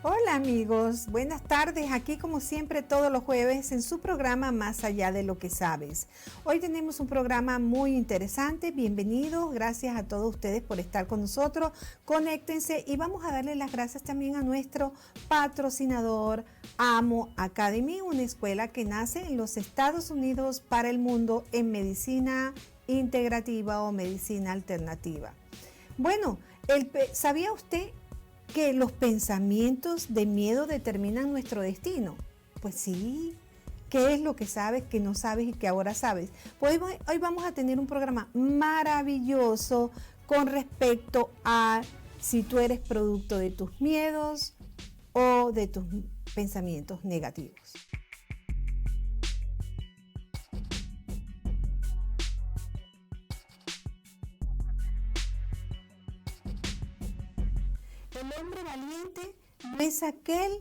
Hola amigos, buenas tardes, aquí como siempre todos los jueves en su programa Más allá de lo que sabes. Hoy tenemos un programa muy interesante, bienvenidos, gracias a todos ustedes por estar con nosotros, conéctense y vamos a darle las gracias también a nuestro patrocinador Amo Academy, una escuela que nace en los Estados Unidos para el mundo en medicina integrativa o medicina alternativa. Bueno, ¿sabía usted que los pensamientos de miedo determinan nuestro destino? Pues sí. ¿Qué es lo que sabes, que no sabes y que ahora sabes? Pues hoy vamos a tener un programa maravilloso con respecto a si tú eres producto de tus miedos o de tus pensamientos negativos. El hombre valiente no es aquel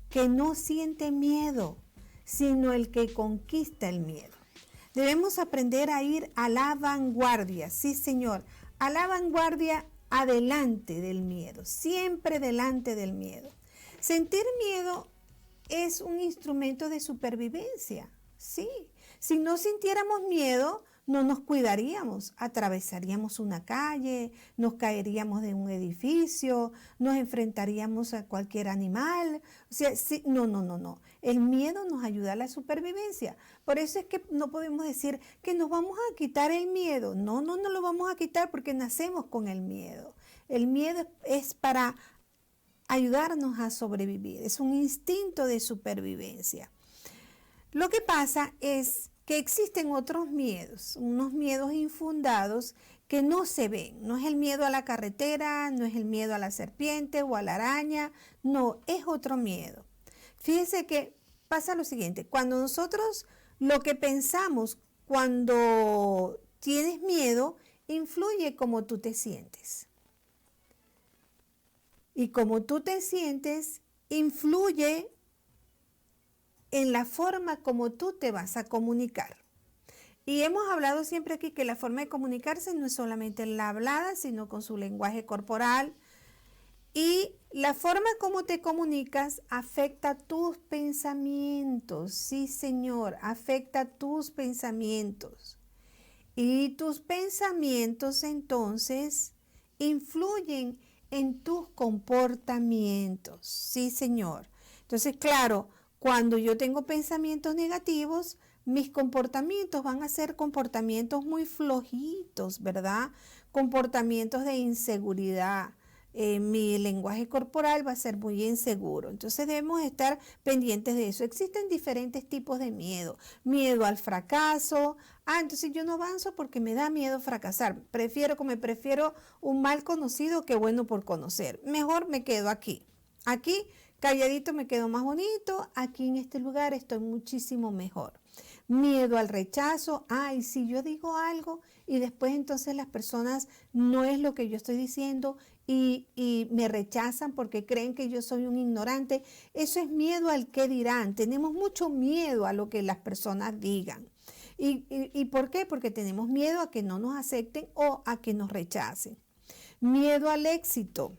que no siente miedo, sino el que conquista el miedo. Debemos aprender a ir a la vanguardia, sí señor, a la vanguardia, adelante del miedo, siempre delante del miedo. Sentir miedo es un instrumento de supervivencia, sí. Si no sintiéramos miedo, no nos cuidaríamos, atravesaríamos una calle, nos caeríamos de un edificio, nos enfrentaríamos a cualquier animal. O sea, sí, no. El miedo nos ayuda a la supervivencia. Por eso es que no podemos decir que nos vamos a quitar el miedo. No lo vamos a quitar porque nacemos con el miedo. El miedo es para ayudarnos a sobrevivir, es un instinto de supervivencia. Lo que pasa es que existen otros miedos, unos miedos infundados que no se ven. No es el miedo a la carretera, no es el miedo a la serpiente o a la araña, no, es otro miedo. Fíjese que pasa lo siguiente, cuando nosotros lo que pensamos cuando tienes miedo, influye cómo tú te sientes. Y como tú te sientes, influye en la forma como tú te vas a comunicar. Y hemos hablado siempre aquí que la forma de comunicarse no es solamente la hablada, sino con su lenguaje corporal. Y la forma como te comunicas afecta tus pensamientos. Sí, señor, afecta tus pensamientos. Y tus pensamientos entonces influyen en tus comportamientos. Sí, señor. Entonces, claro, cuando yo tengo pensamientos negativos, mis comportamientos van a ser comportamientos muy flojitos, ¿verdad? Comportamientos de inseguridad. Mi lenguaje corporal va a ser muy inseguro. Entonces debemos estar pendientes de eso. Existen diferentes tipos de miedo. Miedo al fracaso. Entonces yo no avanzo porque me da miedo fracasar. Prefiero un mal conocido que bueno por conocer. Mejor me quedo aquí. Aquí calladito me quedo más bonito, aquí en este lugar estoy muchísimo mejor. Miedo al rechazo, si yo digo algo y después entonces las personas no es lo que yo estoy diciendo y me rechazan porque creen que yo soy un ignorante, eso es miedo al qué dirán, tenemos mucho miedo a lo que las personas digan. ¿Y por qué? Porque tenemos miedo a que no nos acepten o a que nos rechacen. Miedo al éxito.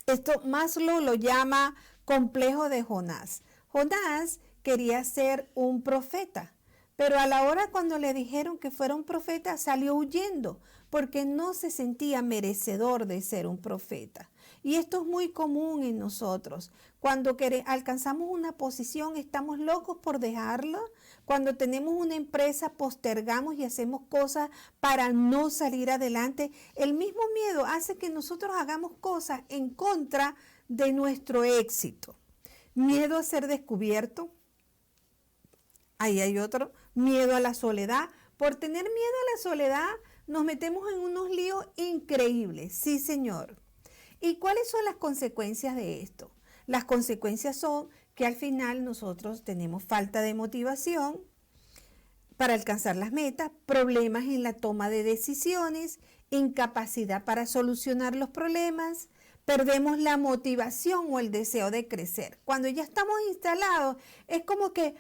Esto Maslow lo llama complejo de Jonás. Jonás quería ser un profeta, pero a la hora cuando le dijeron que fuera un profeta salió huyendo porque no se sentía merecedor de ser un profeta. Y esto es muy común en nosotros. Cuando alcanzamos una posición estamos locos por dejarla. Cuando tenemos una empresa postergamos y hacemos cosas para no salir adelante. El mismo miedo hace que nosotros hagamos cosas en contra de nuestro éxito. Miedo a ser descubierto. Ahí hay otro. Miedo a la soledad. Por tener miedo a la soledad nos metemos en unos líos increíbles. Sí, señor. ¿Y cuáles son las consecuencias de esto? Las consecuencias son que al final nosotros tenemos falta de motivación para alcanzar las metas, problemas en la toma de decisiones, incapacidad para solucionar los problemas, perdemos la motivación o el deseo de crecer. Cuando ya estamos instalados, es como que,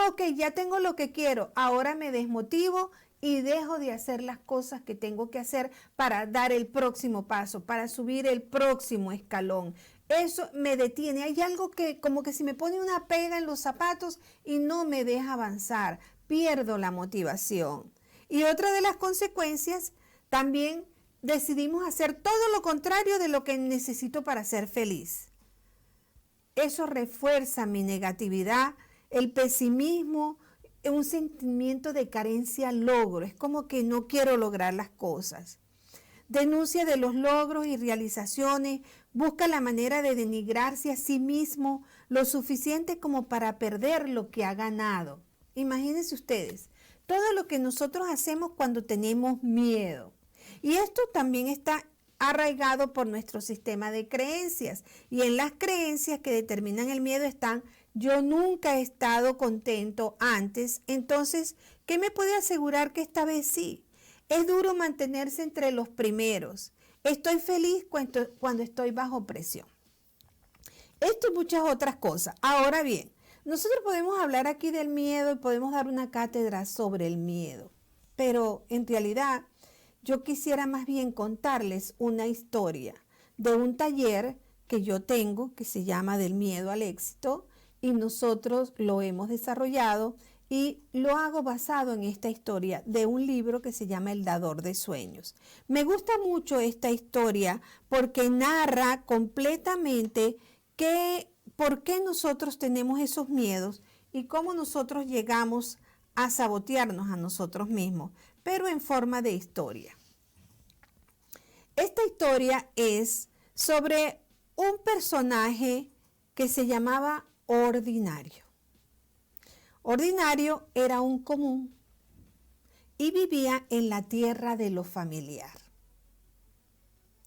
ok, ya tengo lo que quiero, ahora me desmotivo y dejo de hacer las cosas que tengo que hacer para dar el próximo paso, para subir el próximo escalón. eso me detiene. Hay algo que como que si me pone una pega en los zapatos y no me deja avanzar, pierdo la motivación. Y otra de las consecuencias, también decidimos hacer todo lo contrario de lo que necesito para ser feliz. Eso refuerza mi negatividad, el pesimismo, un sentimiento de carencia logro. Es como que no quiero lograr las cosas. Denuncia de los logros y realizaciones, busca la manera de denigrarse a sí mismo lo suficiente como para perder lo que ha ganado. Imagínense ustedes, todo lo que nosotros hacemos cuando tenemos miedo. Y esto también está arraigado por nuestro sistema de creencias. Y en las creencias que determinan el miedo están: yo nunca he estado contento antes, entonces, ¿qué me puede asegurar que esta vez sí? Es duro mantenerse entre los primeros. Estoy feliz cuando estoy bajo presión. Esto y muchas otras cosas. Ahora bien, nosotros podemos hablar aquí del miedo y podemos dar una cátedra sobre el miedo. Pero en realidad yo quisiera más bien contarles una historia de un taller que yo tengo que se llama Del miedo al éxito, y nosotros lo hemos desarrollado y lo hago basado en esta historia de un libro que se llama El dador de sueños. Me gusta mucho esta historia porque narra completamente por qué nosotros tenemos esos miedos y cómo nosotros llegamos a sabotearnos a nosotros mismos, pero en forma de historia. Esta historia es sobre un personaje que se llamaba Ordinario. Ordinario era un común y vivía en la tierra de lo familiar.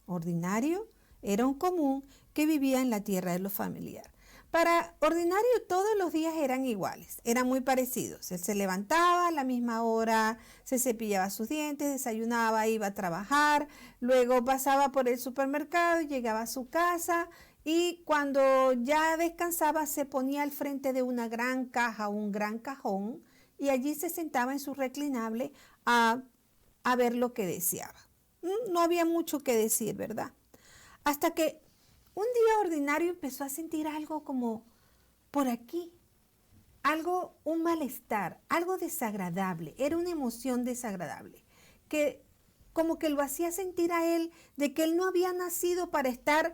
Ordinario era un común que vivía en la tierra de lo familiar. Para Ordinario todos los días eran iguales, eran muy parecidos. Él se levantaba a la misma hora, se cepillaba sus dientes, desayunaba, iba a trabajar, luego pasaba por el supermercado y llegaba a su casa. Y cuando ya descansaba se ponía al frente de una gran caja, un gran cajón, y allí se sentaba en su reclinable a ver lo que deseaba. No había mucho que decir, ¿verdad? Hasta que un día Ordinario empezó a sentir algo como por aquí, un malestar, algo desagradable, era una emoción desagradable, que como que lo hacía sentir a él de que él no había nacido para estar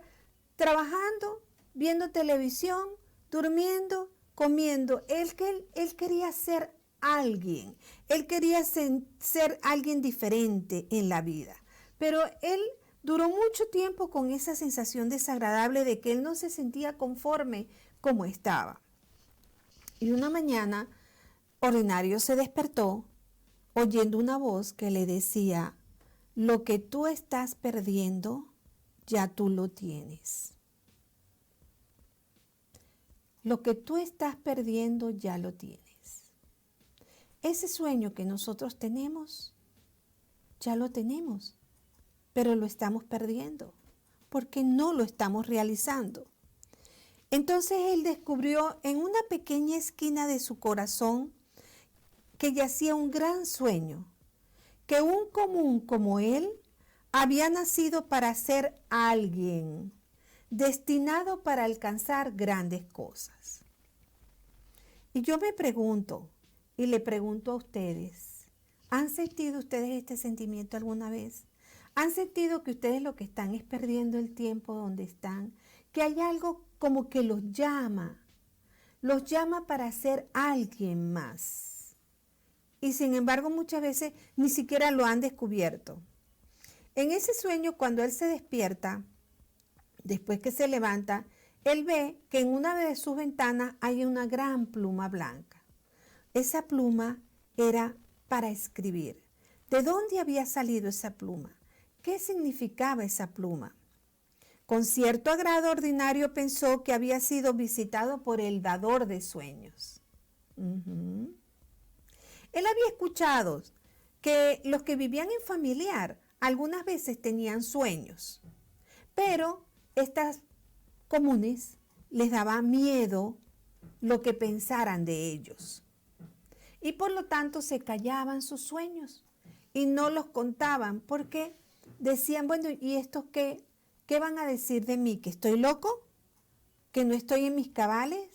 trabajando, viendo televisión, durmiendo, comiendo. Él quería ser alguien, él quería ser alguien diferente en la vida, pero él duró mucho tiempo con esa sensación desagradable de que él no se sentía conforme como estaba. Y una mañana, Ordinario se despertó oyendo una voz que le decía: lo que tú estás perdiendo, ya tú lo tienes. Lo que tú estás perdiendo, ya lo tienes. Ese sueño que nosotros tenemos, ya lo tenemos, pero lo estamos perdiendo porque no lo estamos realizando. Entonces él descubrió en una pequeña esquina de su corazón que yacía un gran sueño, que un común como él había nacido para ser alguien, destinado para alcanzar grandes cosas. Y yo me pregunto, y le pregunto a ustedes, ¿han sentido ustedes este sentimiento alguna vez? ¿Han sentido que ustedes lo que están es perdiendo el tiempo donde están? Que hay algo como que los llama para ser alguien más. Y sin embargo muchas veces ni siquiera lo han descubierto. En ese sueño, cuando él se despierta, después que se levanta, él ve que en una de sus ventanas hay una gran pluma blanca. Esa pluma era para escribir. ¿De dónde había salido esa pluma? ¿Qué significaba esa pluma? Con cierto agrado, Ordinario pensó que había sido visitado por el dador de sueños. Él había escuchado que los que vivían en familiar algunas veces tenían sueños, pero estas comunes les daba miedo lo que pensaran de ellos. Y por lo tanto se callaban sus sueños y no los contaban porque decían, bueno, ¿y estos qué van a decir de mí? ¿Que estoy loco? que no estoy en mis cabales,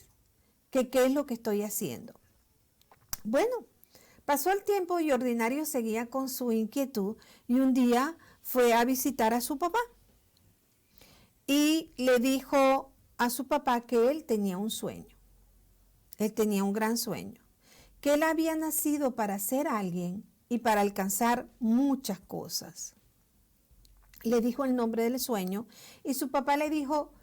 que qué es lo que estoy haciendo. Bueno, pasó el tiempo y Ordinario seguía con su inquietud y un día fue a visitar a su papá y le dijo a su papá que él tenía un sueño. Él tenía un gran sueño, que él había nacido para ser alguien y para alcanzar muchas cosas. Le dijo el nombre del sueño y su papá le dijo,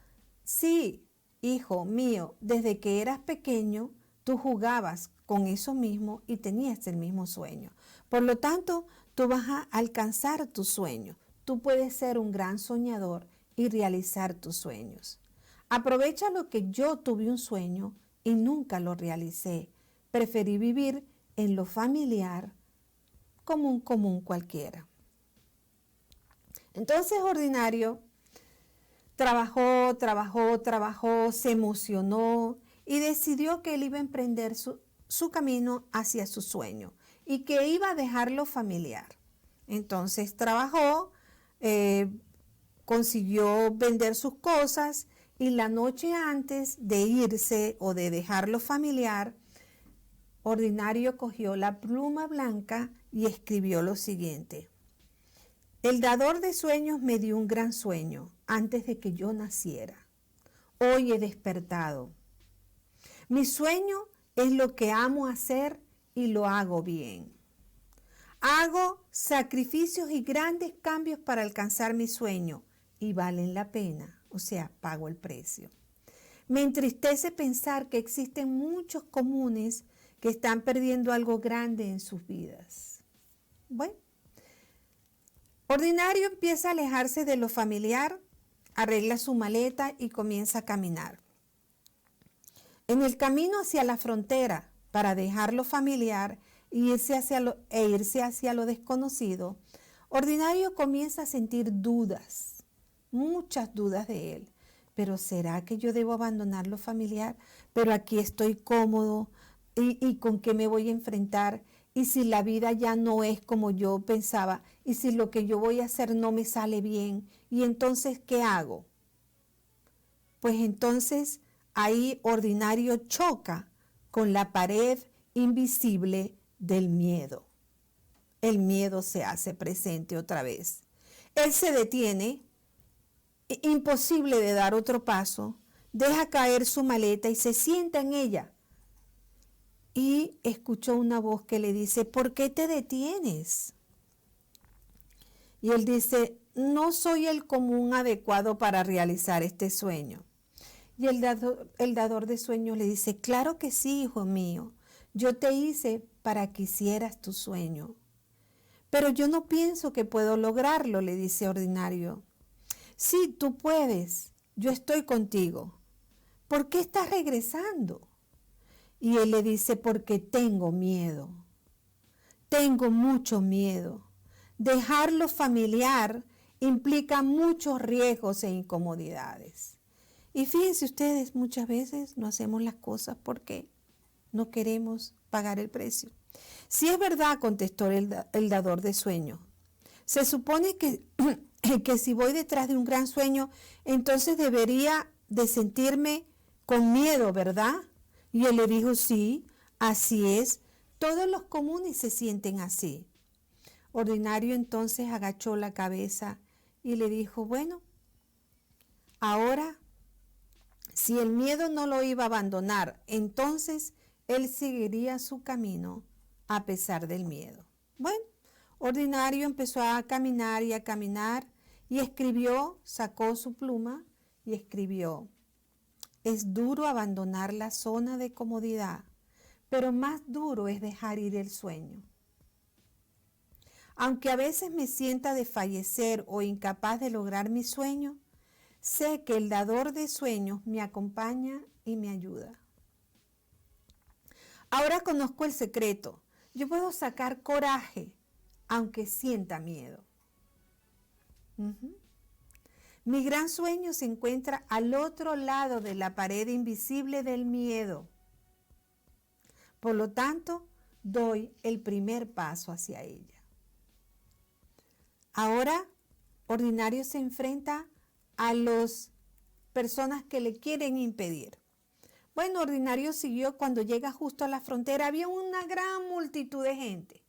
sí, hijo mío, desde que eras pequeño tú jugabas con eso mismo y tenías el mismo sueño. Por lo tanto, tú vas a alcanzar tu sueño. Tú puedes ser un gran soñador y realizar tus sueños. Aprovecha lo que yo tuve un sueño y nunca lo realicé. Preferí vivir en lo familiar como un común cualquiera. Entonces Ordinario trabajó, se emocionó y decidió que él iba a emprender su camino hacia su sueño y que iba a dejar lo familiar. Entonces trabajó, consiguió vender sus cosas y la noche antes de irse o de dejar lo familiar, Ordinario cogió la pluma blanca y escribió lo siguiente. El dador de sueños me dio un gran sueño antes de que yo naciera. Hoy he despertado. Mi sueño es lo que amo hacer y lo hago bien. Hago sacrificios y grandes cambios para alcanzar mi sueño y valen la pena, o sea, pago el precio. Me entristece pensar que existen muchos comunes que están perdiendo algo grande en sus vidas. Bueno, Ordinario empieza a alejarse de lo familiar, arregla su maleta y comienza a caminar. En el camino hacia la frontera para dejar lo familiar e irse hacia lo desconocido, Ordinario comienza a sentir dudas, muchas dudas de él. Pero ¿será que yo debo abandonar lo familiar? Pero aquí estoy cómodo y ¿con qué me voy a enfrentar? Y si la vida ya no es como yo pensaba, y si lo que yo voy a hacer no me sale bien, ¿y entonces qué hago? Pues entonces ahí Ordinario choca con la pared invisible del miedo. El miedo se hace presente otra vez. Él se detiene, imposible de dar otro paso, deja caer su maleta y se sienta en ella. Y escuchó una voz que le dice, ¿por qué te detienes? Y él dice, no soy el común adecuado para realizar este sueño. Y el dador de sueños le dice, claro que sí, hijo mío, yo te hice para que hicieras tu sueño. Pero yo no pienso que puedo lograrlo, le dice Ordinario. Sí, tú puedes, yo estoy contigo. ¿Por qué estás regresando? Y él le dice, porque tengo miedo. Tengo mucho miedo. Dejar lo familiar implica muchos riesgos e incomodidades. Y fíjense ustedes, muchas veces no hacemos las cosas porque no queremos pagar el precio. Si es verdad, contestó el dador de sueños, se supone que si voy detrás de un gran sueño, entonces debería de sentirme con miedo, ¿verdad? Y él le dijo, sí, así es, todos los comunes se sienten así. Ordinario entonces agachó la cabeza y le dijo, bueno, ahora, si el miedo no lo iba a abandonar, entonces él seguiría su camino a pesar del miedo. Bueno, Ordinario empezó a caminar y escribió, sacó su pluma y escribió, es duro abandonar la zona de comodidad, pero más duro es dejar ir el sueño. Aunque a veces me sienta desfallecer o incapaz de lograr mi sueño, sé que el dador de sueños me acompaña y me ayuda. Ahora conozco el secreto. Yo puedo sacar coraje, aunque sienta miedo. Mi gran sueño se encuentra al otro lado de la pared invisible del miedo. Por lo tanto, doy el primer paso hacia ella. Ahora, Ordinario se enfrenta a los personas que le quieren impedir. Bueno, Ordinario siguió. Cuando llega justo a la frontera había una gran multitud de gente.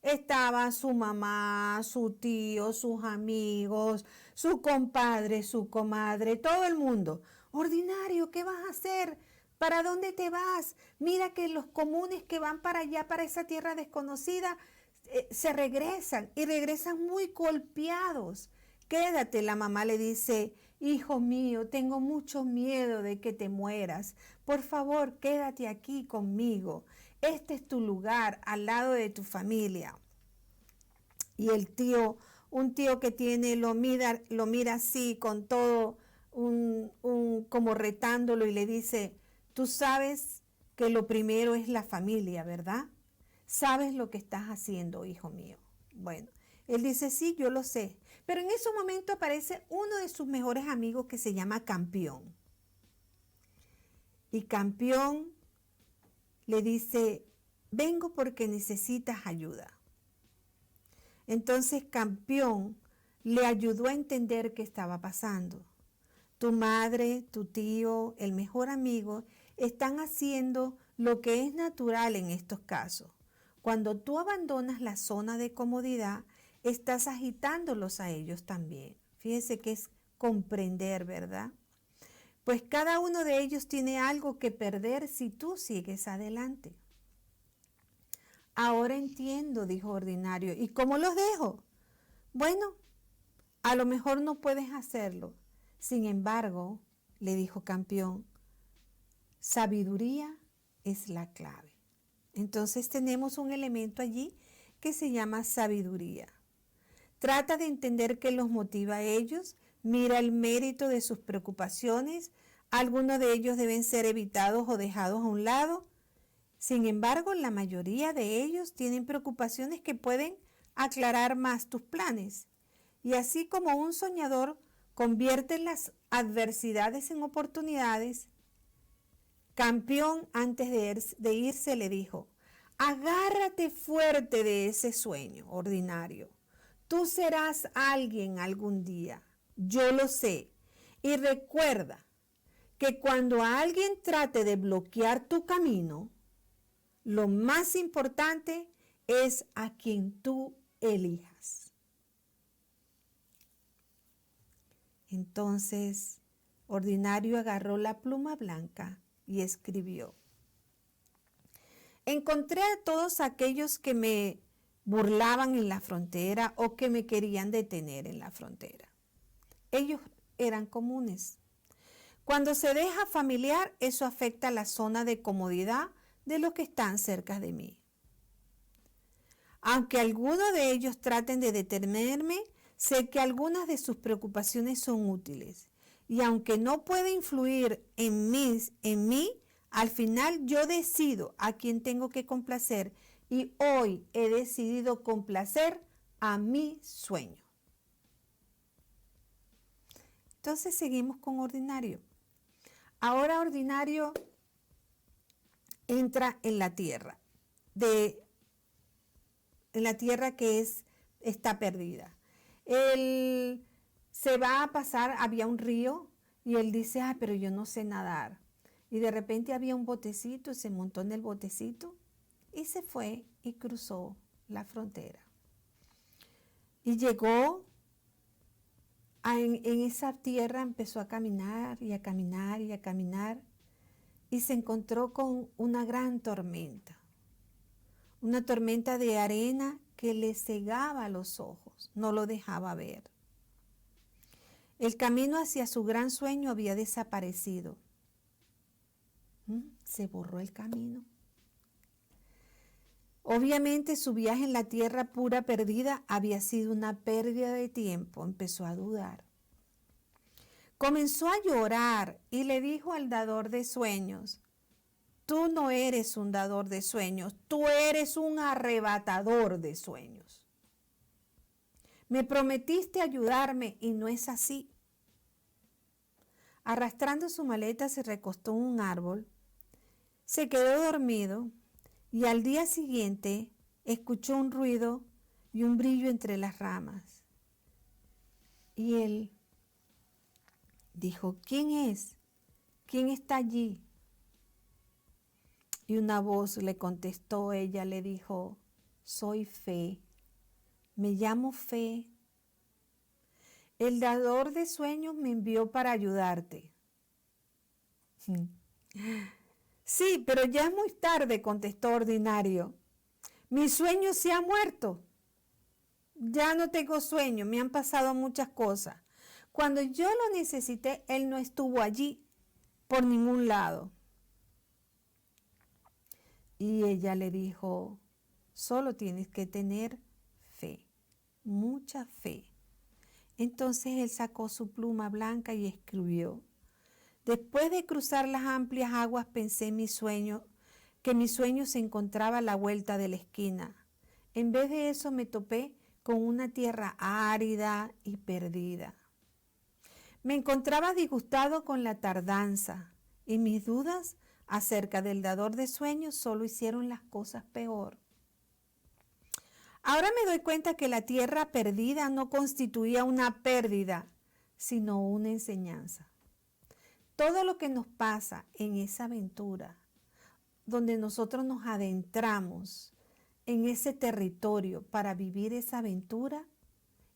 Estaba su mamá, su tío, sus amigos, su compadre, su comadre, todo el mundo. Ordinario, ¿qué vas a hacer? ¿Para dónde te vas? Mira que los comunes que van para allá, para esa tierra desconocida, se regresan y regresan muy golpeados. Quédate, la mamá le dice, hijo mío, tengo mucho miedo de que te mueras. Por favor, quédate aquí conmigo. Este es tu lugar al lado de tu familia. Y el tío, un tío que tiene, lo mira así con todo, como retándolo y le dice, tú sabes que lo primero es la familia, ¿verdad? ¿Sabes lo que estás haciendo, hijo mío? Bueno, él dice, sí, yo lo sé. Pero en ese momento aparece uno de sus mejores amigos que se llama Campeón. Y Campeón le dice, vengo porque necesitas ayuda. Entonces Campeón le ayudó a entender qué estaba pasando. Tu madre, tu tío, el mejor amigo, están haciendo lo que es natural en estos casos. Cuando tú abandonas la zona de comodidad, estás agitándolos a ellos también. Fíjese que es comprender, ¿verdad? Pues cada uno de ellos tiene algo que perder si tú sigues adelante. Ahora entiendo, dijo Ordinario. ¿Y cómo los dejo? Bueno, a lo mejor no puedes hacerlo. Sin embargo, le dijo Campeón, sabiduría es la clave. Entonces tenemos un elemento allí que se llama sabiduría. Trata de entender qué los motiva a ellos, mira el mérito de sus preocupaciones, algunos de ellos deben ser evitados o dejados a un lado. Sin embargo, la mayoría de ellos tienen preocupaciones que pueden aclarar más tus planes. Y así como un soñador convierte las adversidades en oportunidades, Campeón antes de irse le dijo, agárrate fuerte de ese sueño, Ordinario. Tú serás alguien algún día, yo lo sé. Y recuerda que cuando alguien trate de bloquear tu camino, lo más importante es a quien tú elijas. Entonces, Ordinario agarró la pluma blanca y escribió. Encontré a todos aquellos que me burlaban en la frontera o que me querían detener en la frontera. Ellos eran comunes. Cuando se deja familiar, eso afecta la zona de comodidad de los que están cerca de mí. Aunque algunos de ellos traten de detenerme, sé que algunas de sus preocupaciones son útiles. Y aunque no puede influir en mí, al final yo decido a quién tengo que complacer y hoy he decidido complacer a mi sueño. Entonces seguimos con Ordinario. Ahora Ordinario entra en la tierra, en la tierra que está perdida. Él se va a pasar, había un río y él dice, pero yo no sé nadar. Y de repente había un botecito, se montó en el botecito y se fue y cruzó la frontera. Y llegó en esa tierra, empezó a caminar y a caminar y a caminar y se encontró con una gran tormenta. Una tormenta de arena que le cegaba los ojos, no lo dejaba ver. El camino hacia su gran sueño había desaparecido. Se borró el camino. Obviamente su viaje en la tierra pura perdida había sido una pérdida de tiempo. Empezó a dudar. Comenzó a llorar y le dijo al dador de sueños, tú no eres un dador de sueños, tú eres un arrebatador de sueños. Me prometiste ayudarme y no es así. Arrastrando su maleta se recostó en un árbol, se quedó dormido y al día siguiente escuchó un ruido y un brillo entre las ramas. Y él Dijo, ¿quién es? ¿Quién está allí? Y una voz le contestó, ella le dijo, soy Fe, me llamo Fe. El dador de sueños me envió para ayudarte. Sí, pero ya es muy tarde, contestó Ordinario. Mi sueño se ha muerto. Ya no tengo sueño, me han pasado muchas cosas. Cuando yo lo necesité, él no estuvo allí por ningún lado. Y ella le dijo, solo tienes que tener fe, mucha fe. Entonces él sacó su pluma blanca y escribió, después de cruzar las amplias aguas pensé que mi sueño se encontraba a la vuelta de la esquina. En vez de eso me topé con una tierra árida y perdida. Me encontraba disgustado con la tardanza y mis dudas acerca del dador de sueños solo hicieron las cosas peor. Ahora me doy cuenta que la tierra perdida no constituía una pérdida, sino una enseñanza. Todo lo que nos pasa en esa aventura, donde nosotros nos adentramos en ese territorio para vivir esa aventura,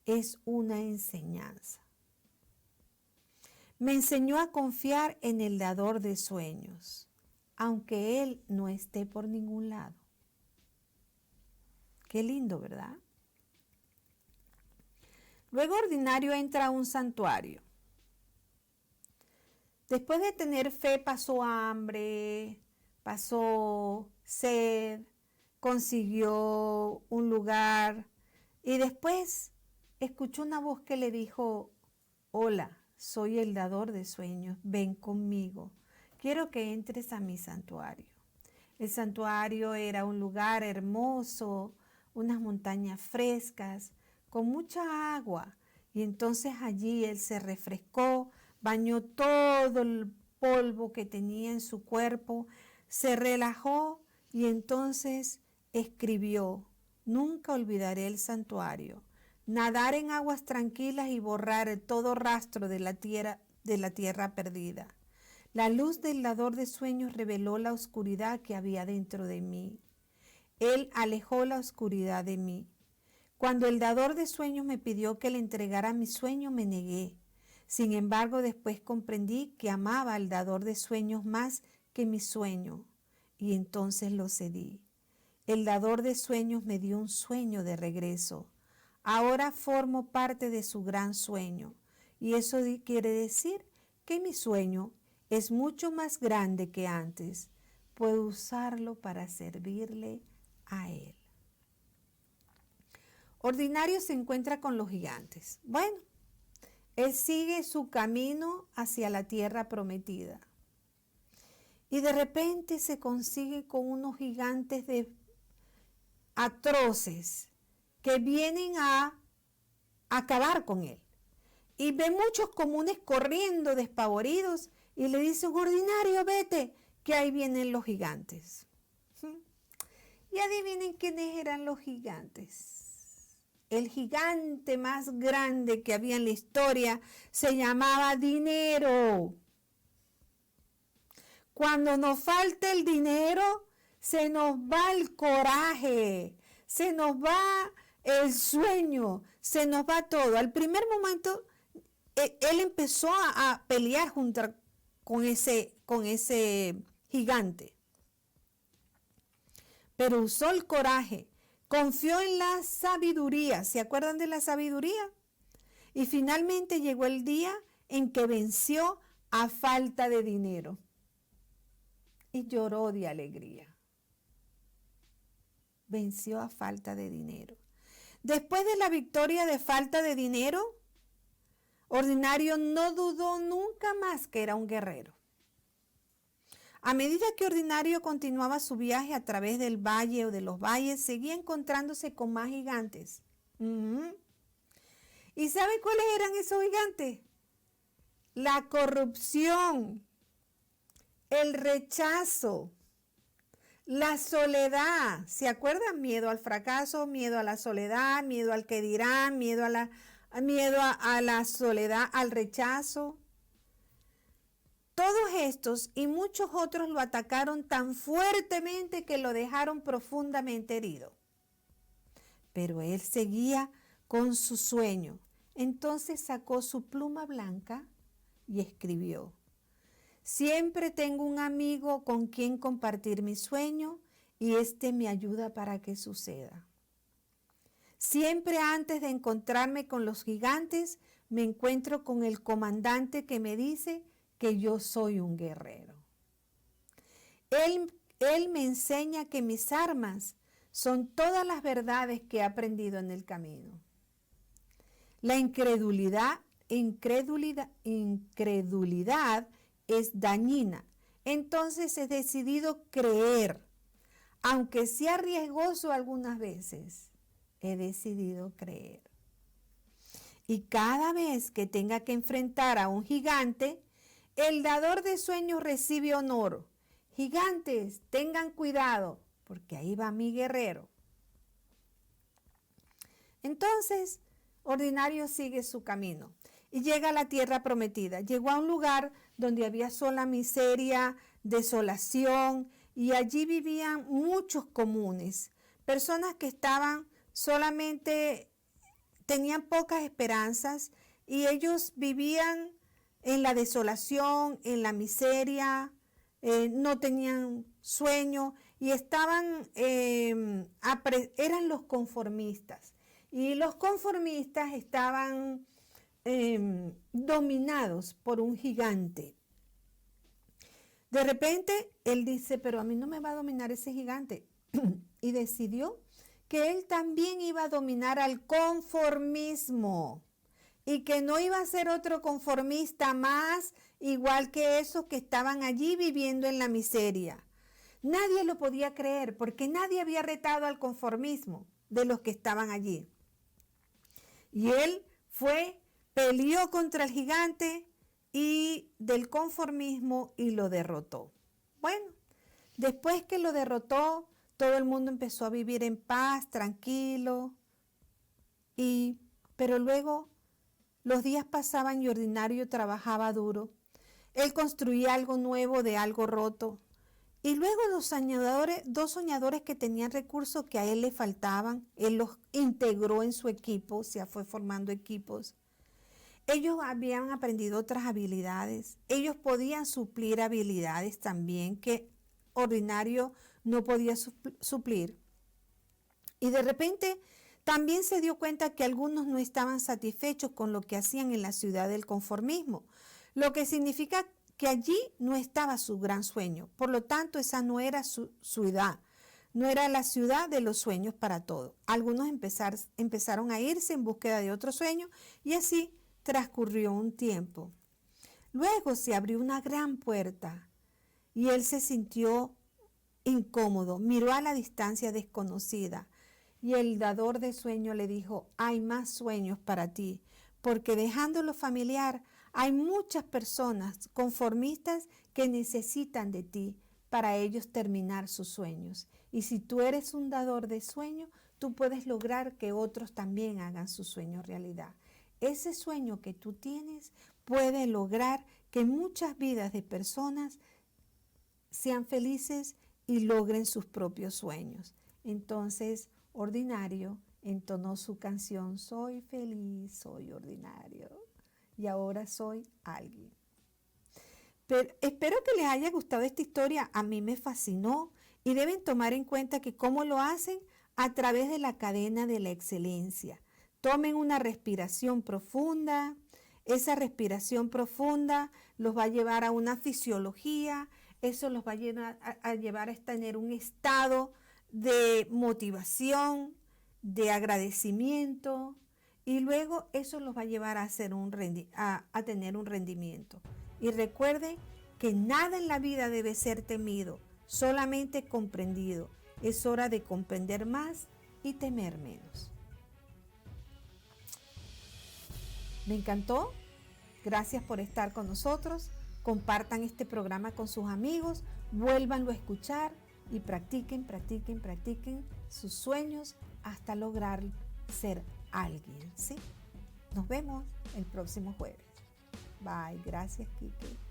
es una enseñanza. Me enseñó a confiar en el dador de sueños, aunque él no esté por ningún lado. Qué lindo, ¿verdad? Luego Ordinario entra a un santuario. Después de tener fe pasó hambre, pasó sed, consiguió un lugar y después escuchó una voz que le dijo, hola, soy el dador de sueños, ven conmigo, quiero que entres a mi santuario. El santuario era un lugar hermoso, unas montañas frescas, con mucha agua, y entonces allí él se refrescó, bañó todo el polvo que tenía en su cuerpo, se relajó y entonces escribió, nunca olvidaré el santuario, nadar en aguas tranquilas y borrar todo rastro de la tierra perdida. La luz del dador de sueños reveló la oscuridad que había dentro de mí. Él alejó la oscuridad de mí. Cuando el dador de sueños me pidió que le entregara mi sueño, me negué. Sin embargo, después comprendí que amaba al dador de sueños más que mi sueño, y entonces lo cedí. El dador de sueños me dio un sueño de regreso. Ahora formo parte de su gran sueño, y eso quiere decir que mi sueño es mucho más grande que antes. Puedo usarlo para servirle a él. Ordinario se encuentra con los gigantes. Bueno, él sigue su camino hacia la tierra prometida. Y de repente se consigue con unos gigantes atroces que vienen a acabar con él. Y ve muchos comunes corriendo despavoridos y le dicen, Ordinario, vete, que ahí vienen los gigantes. Y adivinen quiénes eran los gigantes. El gigante más grande que había en la historia se llamaba dinero. Cuando nos falta el dinero, se nos va el coraje, se nos va el sueño, se nos va todo. Al primer momento, él empezó a pelear junto con ese gigante. Pero usó el coraje, confió en la sabiduría. ¿Se acuerdan de la sabiduría? Y finalmente llegó el día en que venció a falta de dinero. Y lloró de alegría. Venció a falta de dinero. Después de la victoria de falta de dinero, Ordinario no dudó nunca más que era un guerrero. A medida que Ordinario continuaba su viaje a través del valle o de los valles, seguía encontrándose con más gigantes. ¿Y sabe cuáles eran esos gigantes? La corrupción, el rechazo, la soledad. ¿Se acuerdan? Miedo al fracaso, miedo a la soledad, miedo al que dirán, miedo a la soledad, al rechazo. Todos estos y muchos otros lo atacaron tan fuertemente que lo dejaron profundamente herido. Pero él seguía con su sueño. Entonces sacó su pluma blanca y escribió: siempre tengo un amigo con quien compartir mi sueño y este me ayuda para que suceda. Siempre antes de encontrarme con los gigantes, me encuentro con el comandante que me dice que yo soy un guerrero. Él me enseña que mis armas son todas las verdades que he aprendido en el camino. La incredulidad es dañina. Entonces he decidido creer, aunque sea riesgoso algunas veces, he decidido creer. Y cada vez que tenga que enfrentar a un gigante, el dador de sueños recibe honor. Gigantes, tengan cuidado, porque ahí va mi guerrero. Entonces, Ordinario sigue su camino y llega a la tierra prometida. Llegó a un lugar donde había sola miseria, desolación, y allí vivían muchos comunes, personas que estaban solamente, tenían pocas esperanzas y ellos vivían en la desolación, en la miseria, no tenían sueño y estaban, eran los conformistas. Y los conformistas estaban dominados por un gigante. De repente, él dice, pero a mí no me va a dominar ese gigante. Y decidió que él también iba a dominar al conformismo y que no iba a ser otro conformista más, igual que esos que estaban allí viviendo en la miseria. Nadie lo podía creer porque nadie había retado al conformismo de los que estaban allí. Y él peleó contra el gigante y del conformismo y lo derrotó. Bueno, después que lo derrotó, todo el mundo empezó a vivir en paz, tranquilo, pero luego los días pasaban y Ordinario trabajaba duro. Él construía algo nuevo de algo roto. Y luego dos soñadores que tenían recursos que a él le faltaban, él los integró en su equipo, se fue formando equipos. Ellos habían aprendido otras habilidades. Ellos podían suplir habilidades también que Ordinario no podía suplir. Y de repente también se dio cuenta que algunos no estaban satisfechos con lo que hacían en la ciudad del conformismo, lo que significa que allí no estaba su gran sueño. Por lo tanto, esa no era su ciudad, no era la ciudad de los sueños para todos. Algunos empezaron a irse en búsqueda de otro sueño y así transcurrió un tiempo. Luego se abrió una gran puerta y él se sintió incómodo, miró a la distancia desconocida y el dador de sueño le dijo, hay más sueños para ti, porque dejando lo familiar, hay muchas personas conformistas que necesitan de ti para ellos terminar sus sueños. Y si tú eres un dador de sueño, tú puedes lograr que otros también hagan sus sueños realidad. Ese sueño que tú tienes puede lograr que muchas vidas de personas sean felices y logren sus propios sueños. Entonces, Ordinario entonó su canción, soy feliz, soy ordinario y ahora soy alguien. Pero espero que les haya gustado esta historia, a mí me fascinó y deben tomar en cuenta que cómo lo hacen a través de la cadena de la excelencia. Tomen una respiración profunda, esa respiración profunda los va a llevar a una fisiología, eso los va a llevar a tener un estado de motivación, de agradecimiento y luego eso los va a llevar a tener un rendimiento. Y recuerden que nada en la vida debe ser temido, solamente comprendido. Es hora de comprender más y temer menos. Me encantó. Gracias por estar con nosotros. Compartan este programa con sus amigos, vuélvanlo a escuchar y practiquen sus sueños hasta lograr ser alguien, ¿sí? Nos vemos el próximo jueves. Bye. Gracias, Kike.